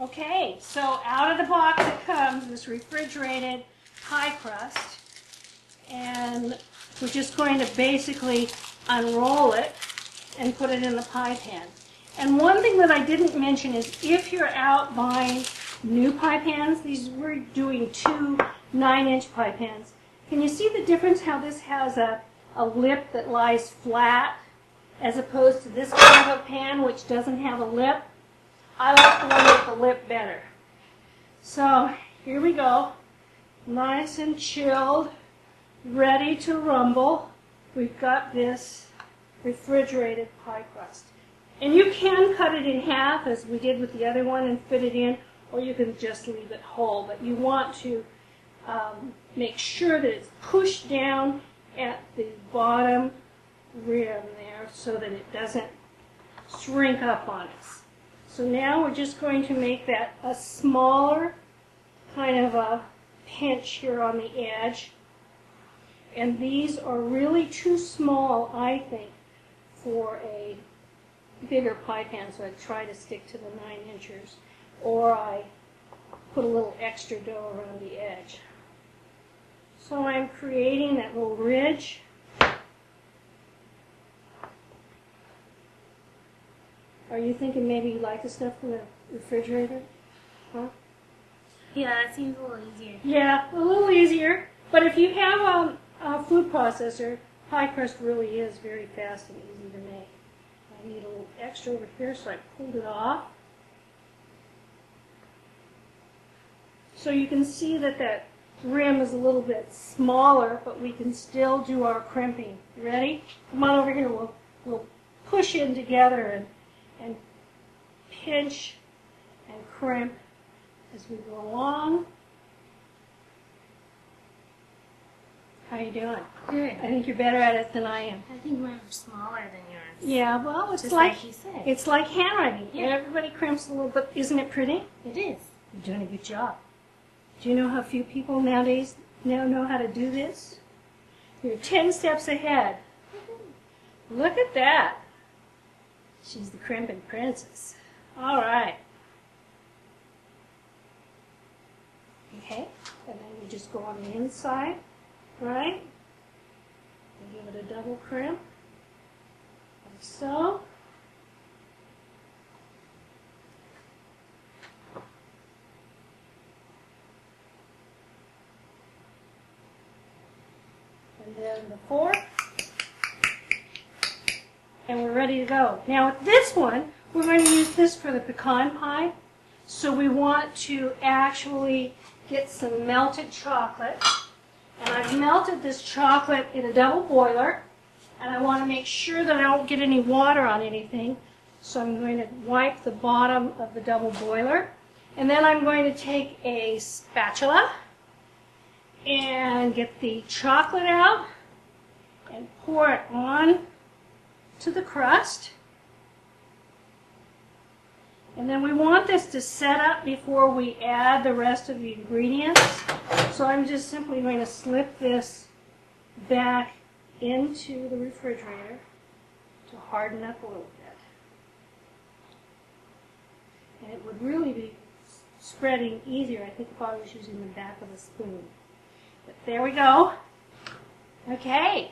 Okay, so out of the box it comes, this refrigerated pie crust. And we're just going to basically unroll it and put it in the pie pan. And one thing that I didn't mention is if you're out buying new pie pans, we're doing 2 9-inch pie pans. Can you see the difference how this has a lip that lies flat as opposed to this kind of a pan which doesn't have a lip? I like the one with the lip better. So here we go, nice and chilled, ready to rumble. We've got this refrigerated pie crust. And you can cut it in half as we did with the other one and fit it in, or you can just leave it whole. But you want to make sure that it's pushed down at the bottom rim there so that it doesn't shrink up on us. So now we're just going to make that a smaller kind of a pinch here on the edge. And these are really too small, I think, for a bigger pie pan, so I try to stick to the 9-inchers, or I put a little extra dough around the edge. So I'm creating that little ridge. Are you thinking maybe you like the stuff from the refrigerator? Huh? Yeah, that seems a little easier. Yeah, a little easier. But if you have a food processor, pie crust really is very fast and easy to make. I need a little extra over here, so I pulled it off. So you can see that that rim is a little bit smaller, but we can still do our crimping. You ready? Come on over here. We'll push in together and pinch and crimp as we go along. How you doing? Good. I think you're better at it than I am. I think mine are smaller than yours. Yeah, well, it's just like you said. It's like handwriting. Yeah. Everybody crimps a little bit. Isn't it pretty? It is. You're doing a good job. Do you know how few people nowadays now know how to do this? You're 10 steps ahead. Look at that. She's the crimping princess. All right. Okay, and then you just go on the inside, right? And give it a double crimp, like so. And then the fourth. And we're ready to go. Now with this one, we're going to use this for the pecan pie. So we want to actually get some melted chocolate. And I've melted this chocolate in a double boiler. And I want to make sure that I don't get any water on anything. So I'm going to wipe the bottom of the double boiler. And then I'm going to take a spatula and get the chocolate out and pour it on to the crust. And then we want this to set up before we add the rest of the ingredients. So I'm just simply going to slip this back into the refrigerator to harden up a little bit. And it would really be spreading easier, I think, if I was using the back of a spoon. But there we go. Okay.